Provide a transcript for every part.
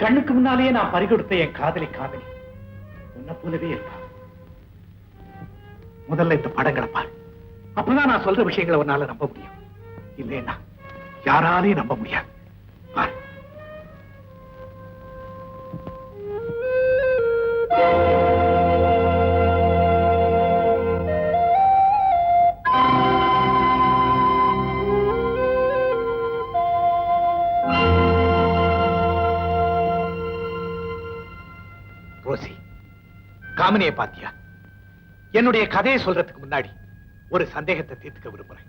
கண்ணுக்கு முன்னாலேயே நான் பறிகொடுத்த என் காதலி உன்னை போலவே இருப்பா. முதல்ல இந்த படங்களை பாரு, அப்பதான் நான் சொல்ற விஷயங்களை உன்னால நம்ப முடியும். இல்லைன்னா யாராலையும் நம்ப முடியாது. பாரு. ரோசி, காமினியை பாத்தியா? என்னுடைய கதையை சொல்றதுக்கு முன்னாடி ஒரு சந்தேகத்தை தீர்த்துக்க விரும்புறேன்.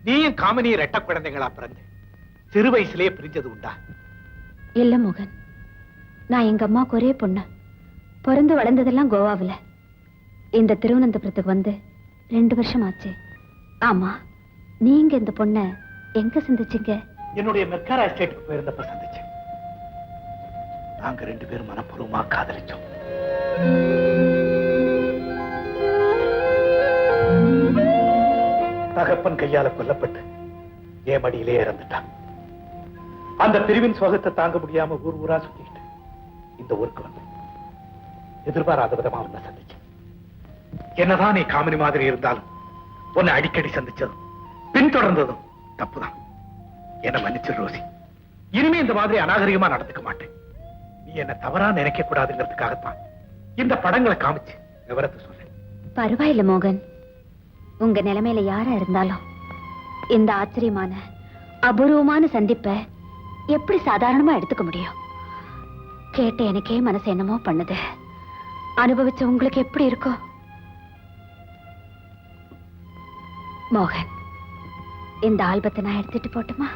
நீயும் காமினியை ரெட்ட குழந்தைகளா பிறந்து சிறு வயசுலயே பிரிஞ்சது உண்டா? இல்ல மோகன், நான் எங்க அம்மாவுக்கு ஒரே பொண்ணு. பிறந்து வளர்ந்ததெல்லாம் கோவாவில். இந்த திருவனந்தபுரத்துக்கு வந்து 2 வருஷம் ஆச்சு. ஆமா, நீங்க இந்த பொண்ணை எங்க சந்திச்சீங்க? என்னுடைய மெக்காரா எஸ்டேட்டுக்கு போயிருந்தப்ப சந்திச்சேன். நாங்க 2 பேரும் மனப்பூர்வமா காதலிச்சோம். தகப்பன் கையால கொல்லப்பட்டு என் மடியிலே இறந்துட்டான். அந்த பிரிவின் சோகத்தை தாங்க முடியாம ஊர் ஊரா சுத்திட்டு இந்த ஊருக்கு வந்து எதிர்பாராத விதமா உன்னை சந்திச்சேன். என்னதான் நீ காமினி மாதிரி இருந்தாலும் உன்னை அடிக்கடி சந்திச்சதும் பின்தொடர்ந்ததும் தப்புதான். என்ன மன்னிச்சு ரோசி, இனிமே இந்த மாதிரி அநாகரிகமா நடந்துக்க மாட்டேன். நீ என்ன தவறா நினைக்க கூடாதுங்கிறதுக்காகத்தான் இந்த படங்களை காமிச்சு விவரத்தை சொல்றேன். பரவாயில்ல மோகன், உங்க நிலைமையில யாரா இருந்தாலும் இந்த ஆச்சரியமான அபூர்வமான சந்திப்பை எப்படி சாதாரணமா எடுத்துக்க முடியும்? கேட்ட எனக்கே மனசு என்னமோ பண்ணுது. அனுபவிச்ச உங்களுக்கு எப்படி இருக்கும்? மோகன், இந்த ஆல்பத்தை நான் எடுத்துட்டு போட்டுமா?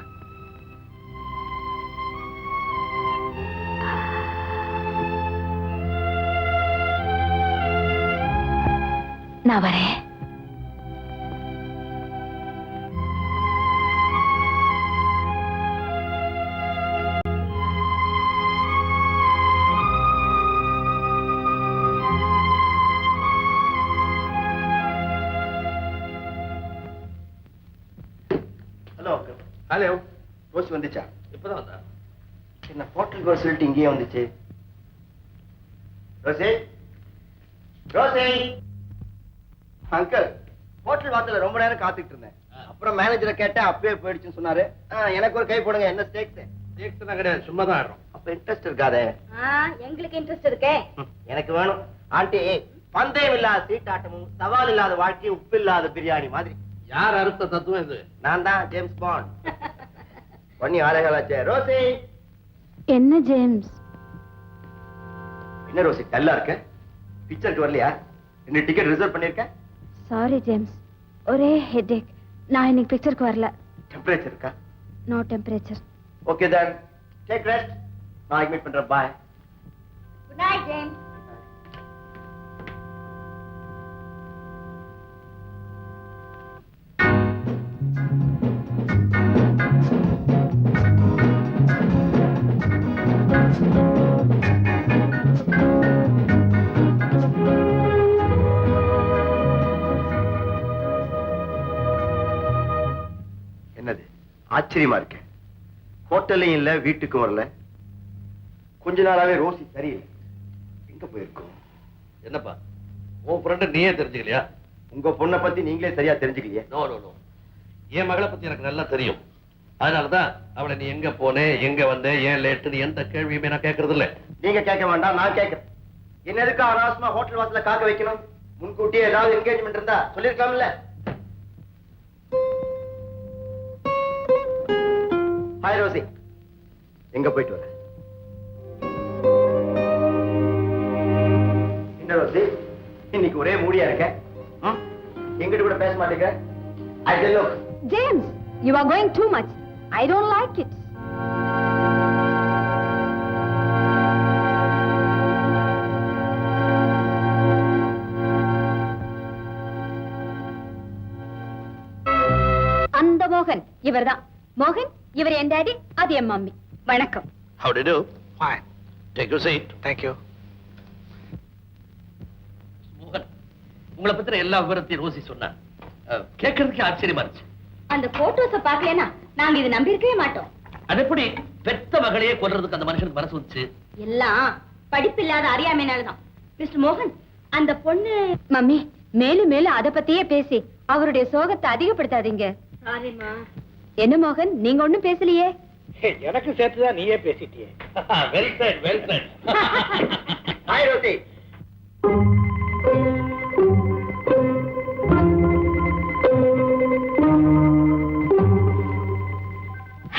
நான் வரேன். ஹலோ, ரோசி வந்துச்சா? இப்பதான் வந்தா. என்ன ஹோட்டலுக்கு வர சொல்லிட்டு இங்கேயே வந்துச்சு? Rousey, Rousey. அங்கிள், ஹோட்டல் வாசல்ல ரொம்ப நேரம் காத்துக்கிட்டு இருந்தேன். அப்புறம் மேனேஜரை கேட்டேன், அப்பவே போயிடுச்சுன்னு சொன்னாரு. எனக்கு ஒரு கை போடுங்க. என்ன ஸ்டேக்ஸ்? ஸ்டேக்ஸ் கிடையாது, சும்மா தான் ஆடுறோம். அப்ப இன்ட்ரெஸ்ட் இருக்காதே? எங்களுக்கு இன்ட்ரெஸ்ட் இருக்கே. எனக்கு வேணும். ஆண்டி, பந்தயம் இல்லாத சீட்டாட்டமும் சவால் இல்லாத வாழ்க்கை, உப்பு இல்லாத பிரியாணி மாதிரி. யார் அறுத்த தத்துவம் இது? நான் தான், ஜேம்ஸ் பாண்ட். பண்ணி ஆலைகளாச்சே. ரோசி. என்ன ஜேம்ஸ்? என்ன ரோசி டல்லா இருக்க? பிக்சருக்கு வரலையா? 2 டிக்கெட் ரிசர்வ் பண்ணிருக்கேன். சாரி ஜேம்ஸ், ஒரே ஹெட்டேக். நான் இன்னைக்கு பிக்சருக்கு வரல. டெம்பரேச்சர் இருக்கா? No temperature. Okay then, take rest. நான் மீட் பண்றேன். பை. Good night James. என்னது ஆச்சரியமா இருக்கு? ஹோட்டல்லையும் இல்ல, வீட்டுக்கு வரல. கொஞ்ச நாளாவே ரோசி சரியில்லை. எங்க போயிருக்கோம்? என்னப்பா, உன் ஃப்ரெண்ட் நீயே தெரிஞ்சுக்கலையா? உங்க பொண்ணை பத்தி நீங்களே சரியா தெரிஞ்சுக்கலையே? நோ நோ நோ, என் மகளை பத்தி எனக்கு நல்லா தெரியும். அதனாலதான் அவளை நீ எங்க போனே, எங்க வந்த, ஏன் லேட்டுன்னு எந்த கேள்வியுமே நான் கேட்கறது இல்ல. நீங்க கேட்க வேண்டாம், நான் கேட்கிறேன். என்ன எதுக்கு அனாவசியமா ஹோட்டல் வாசல்ல காக்க வைக்கணும்? முன்கூட்டியே ஏதாவது என்கேஜ்மெண்ட் இருந்தா சொல்லிருக்கலாம்ல. ஹாய் ரோசி, எங்க போயிட்டு வர? என்ன ரோசி, இன்னைக்கு ஒரே மூடியா இருக்க? எங்கிட்ட கூட பேச மாட்டேங்க. I tell you. James, you are going too much. I don't like it. அந்த மோகன் இவர்தான். மோகன், இவர் என் டாடி, அது என் மம்மி. வணக்கம். How do you do? Fine. Take your seat. Thank you. மோகன், உங்களை பத்தின எல்லா விவரத்தையும் ரோசி சொன்னா கேட்கறதுக்கு ஆச்சரியமா இருந்துச்சு. அந்த போட்டோஸ பாக்கலனா நாங்க இது நம்பி இருக்கவே மாட்டோம். அது எப்படி பெத்த மகளையே கொல்றதுக்கு அந்த மனுஷனுக்கு மனசு வந்துச்சு? எல்லாம் படிப்பில்லாத அறியாமைனாலதான். மிஸ்டர் மோகன், அந்த பொண்ணு மம்மி மேலும் மேலும் அத பத்தியே பேசி அவருடைய சோகத்தை அதிகப்படுத்தாதீங்க. சாரிமா. என்ன மோகன், நீங்க ஒண்ணும் பேசலையே? எனக்கு சேர்த்துதான் நீயே பேசிட்டியே. Well set, well set. Hi Rosie.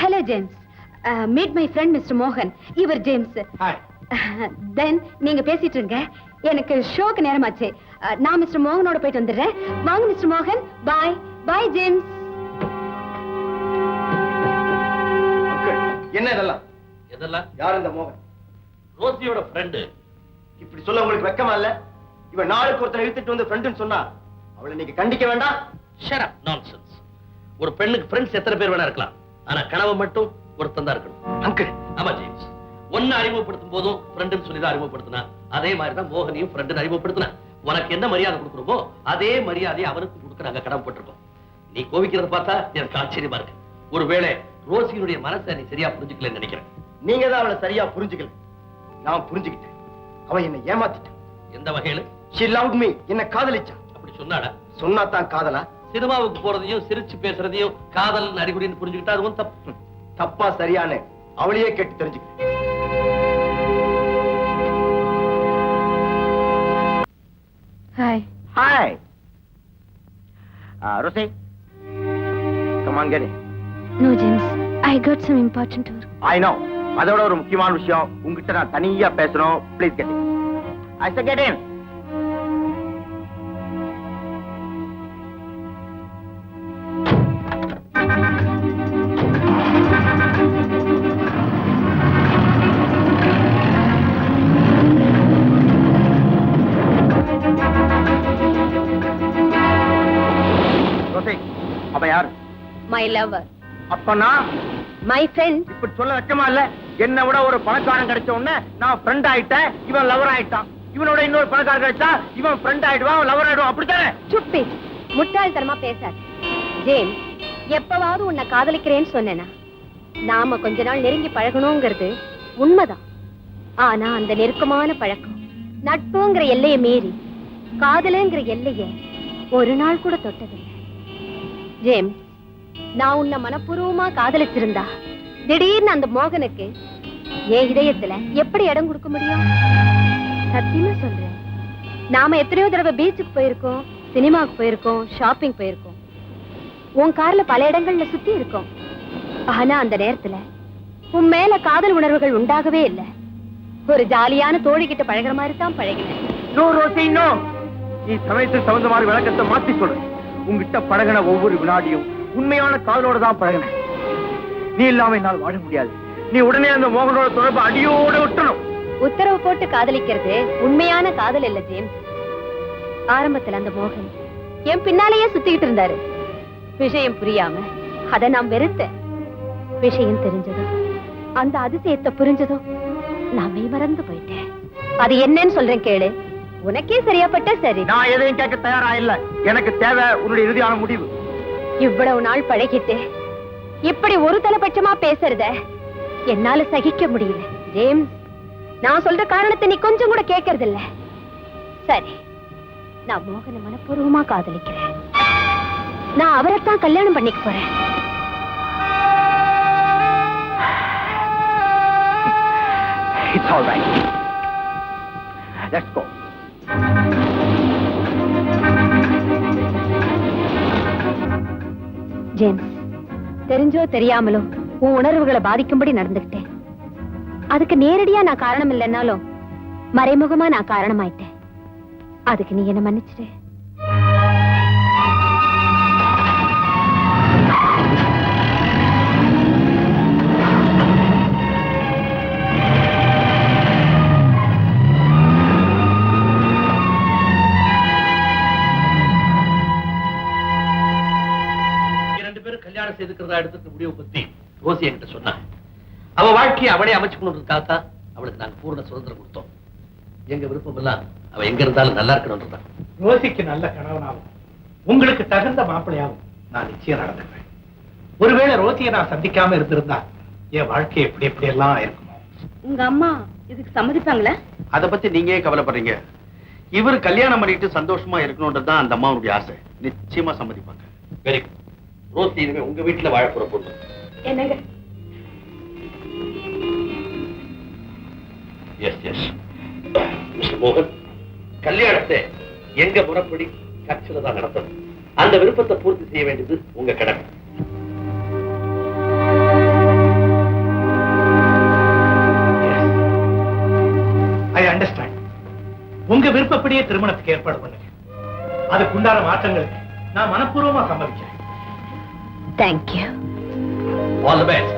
Hello James. Meet my friend mister மோகன். இவர் ஜேம்ஸ். ஹாய். தென் நீங்க பேசிட்டு இருங்க, எனக்கு ஷோக்கு நேரமாச்சு. நான் மிஸ்டர் மோகனோட போயிட்டு வந்துடுறேன். வாங்க மிஸ்டர் மோகன். பாய் பாய் ஜேம்ஸ். என்ன இதெல்லாம்? இதெல்லாம் யார் இந்த மோகன்? ரோசியோட ஃப்ரெண்டு. இப்படி சொல்ல உங்களுக்கு வெக்கமா இல்ல? இவன் நாளுக்கு ஒருத்தரை இழுத்துட்டு வந்து ஃப்ரெண்டுன்னு சொன்னா அவளை நீங்க கண்டிக்க வேண்டாம்? Shut up, nonsense. ஒரு பெண்ணுக்கு ஃப்ரெண்ட்ஸ் எத்தனை பேர் வேணா இருக்கலாம், ஆனா கணவன் மட்டும் ஒருத்தன் தான் இருக்கணும். அங்கிள். ஆமா ஜேம்ஸ், ஒன்னு அறிமுகப்படுத்தும் போதும் ஃப்ரெண்டுன்னு சொல்லி தான் அறிமுகப்படுத்தினா, அதே மாதிரி தான் மோகனையும் ஃப்ரெண்டுன்னு அறிமுகப்படுத்தினா. உனக்கு என்ன மரியாதை கொடுக்குறோமோ அதே மரியாதையை அவனுக்கு கொடுக்க நாங்க கடமைப்பட்டிருக்கோம். நீ கோவிக்கிறத பார்த்தா எனக்கு ஆச்சரியமா இருக்கு. ஒருவேளை ரோசியினுடைய மனசை நீ சரியா புரிஞ்சுக்கலன்னு நினைக்கிறேன். நீங்க தான் அவளை சரியா புரிஞ்சுக்கல. நான் புரிஞ்சுக்கிட்டேன். அவன் என்னை ஏமாத்திட்டான். எந்த வகையில? She loved me. என்ன காதலிச்சான். அப்படி சொன்னாடா? சொன்னாதான் காதலா? சினிமாவுக்கு போறதையும் சிரிச்சு பேசுறதையும் காதல் அறிகுறின்னு புரிஞ்சுக்கிட்டா அதுவும் தப்பு. தப்பா சரியானு அவளையே கேட்டு தெரிஞ்சுக்க. Hi. Hi. Rosie, come on, get in. No James, I got some important work. I know. அதோட ஒரு முக்கியமான விஷயம் உங்ககிட்ட நான் தனியா பேசணும். Please get in. I said get in. Rosie, அப்ப யார்? My lover. அப்பனா மை ஃப்ரெண்ட். இப்படி சொல்ல வெக்கமா இல்ல? என்ன விட ஒரு பணக்காரன் கிடைச்ச உடனே நான் ஃப்ரெண்ட் ஆயிட்டேன், இவன் லவர் ஆயிட்டான். இவனோட இன்னொரு பணக்காரன் கிடைச்சா இவன் ஃப்ரெண்ட் ஆயிடுவான், லவர் ஆயிடுவான். அப்படித்தானே? சுப்பி, முட்டாள்தனமா பேசாத. ஜேம்ஸ், எப்பவாவது உன்னை காதலிக்கிறேன்னு சொன்னேனா? நாம கொஞ்ச நாள் நெருங்கி பழகணுங்கிறது உண்மைதான். ஆனா அந்த நெருக்கமான பழக்கம் நட்புங்கிற எல்லையை மீறி காதலுங்கிற எல்லையை ஒரு நாள் கூட தொட்டதில்லை. ஜேம்ஸ், நான் உன்னை மனப்பூர்வமா காதலிச்சிருந்தா திடீர்னு அந்த மோகனுக்கு என் இதயத்துல எப்படி இடம் கொடுக்க முடியும்? சத்தியமா சொல்றேன். நாம எத்தனையோ தடவை பீச்சுக்கு போயிருக்கோம், சினிமாவுக்கு போயிருக்கோம், ஷாப்பிங் போயிருக்கோம், உன் கார்ல பல இடங்கள்ல சுத்தி இருக்கோம். ஆனா அந்த நேரத்துல உன் மேல காதல் உணர்வுகள் உண்டாகவே இல்லை. ஒரு ஜாலியான தோழி கிட்ட பழகுற மாதிரி தான் பழகினேன். No Rosie, no. நீ சமயத்துக்கு தகுந்த மாதிரி விளக்கத்தை மாத்தி சொல்லு. உங்ககிட்ட பழகின ஒவ்வொரு வினாடியும் உண்மையான காதலோட தான் பழகின. நீ இல்லாம என்னால் வாழ முடியாது. நீ உடனே அந்த மோகனோட தொடர்பு அடியோட விட்டணும். உத்தரவு போட்டு காதலிக்கிறது உண்மையான காதல் இல்ல ஜேம்ஸ். ஆரம்பத்துல அந்த மோகன் என் பின்னாலேயே சுத்திக்கிட்டு இருந்தாரு. விஷயம் புரியாம அத நான் வெறுத்தேன். விஷயம் தெரிஞ்சதும் அந்த அதிசயத்தை புரிஞ்சதும் நான் மெய்மறந்து போயிட்டேன். அது என்னன்னு சொல்றேன் கேளு. உனக்கே சரியாப்பட்ட சரி. நான் எதையும் கேட்க தயாரா இல்ல. எனக்கு தேவை உன்னுடைய இறுதியான முடிவு. இவ்வளவு நாள் பழகிட்டு இப்படி ஒரு தலைபட்சமா பேசுறத என்னால சகிக்க முடியல ஜேம்ஸ். நான் சொல்ற காரணத்தை நீ கொஞ்சம் கூட கேட்கறது இல்ல. சரி, நான் மோகனை மனப்பூர்வமா காதலிக்கிறேன். நான் அவரைத்தான் கல்யாணம் பண்ணிக்க போறேன். It's all right. Let's go. James, தெரிஞ்சோ தெரியாமலோ உன் உணர்வுகளை பாதிக்கும்படி நடந்துக்கிட்டேன். அதுக்கு நேரடியா நான் காரணம் இல்லைன்னாலும் மறைமுகமா நான் காரணமாயிட்டேன். அதுக்கு நீ என்ன மன்னிச்சிடு. கல்யாணம் செய்துக்கிறதா எடுத்துக்க முடிவு பத்தி ரோசி என்கிட்ட சொன்னா. அவ வாழ்க்கையை அவளே அமைச்சுக்கணுன்றதுக்காகத்தான் அவளுக்கு நாங்க பூர்ண சுதந்திரம் கொடுத்தோம். எங்க விருப்பம் எல்லாம் அவ எங்க இருந்தாலும் நல்லா இருக்கணும்ன்றதான். ரோசிக்கு நல்ல கணவனாகும், உங்களுக்கு தகுந்த மாப்பிள்ளையாகும் நான் நிச்சயம் நடந்துக்கிறேன். ஒருவேளை ரோசியை நான் சந்திக்காம இருந்திருந்தா என் வாழ்க்கை எப்படி எப்படி எல்லாம் இருக்குமோ. உங்க அம்மா இதுக்கு சம்மதிப்பாங்களா? அத பத்தி நீங்க ஏன் கவலைப்படுறீங்க? இவர் கல்யாணம் பண்ணிட்டு சந்தோஷமா இருக்கணும்ன்றதுதான் அந்த அம்மாவுடைய ஆசை. நிச்சயமா சம்மதிப்பாங்க. Very good. ரோசி இனிமே உங்க வீட்டுல வாழ போற பொண்ணு. என்னங்க? S S. மிஸ்டர் மோகன், கல்யாணத்தை எங்க முறைப்படி சர்ச்சில் தான் நடத்தணும். அந்த விருப்பத்தை பூர்த்தி செய்ய வேண்டியது உங்க கடமை. I understand. உங்க விருப்பப்படியே திருமணத்துக்கு ஏற்பாடு பண்ணுங்க. அதுக்குண்டான மாற்றங்களுக்கு நான் மனப்பூர்வமா சம்மதிக்கிறேன். தேங்க்யூ. All the best.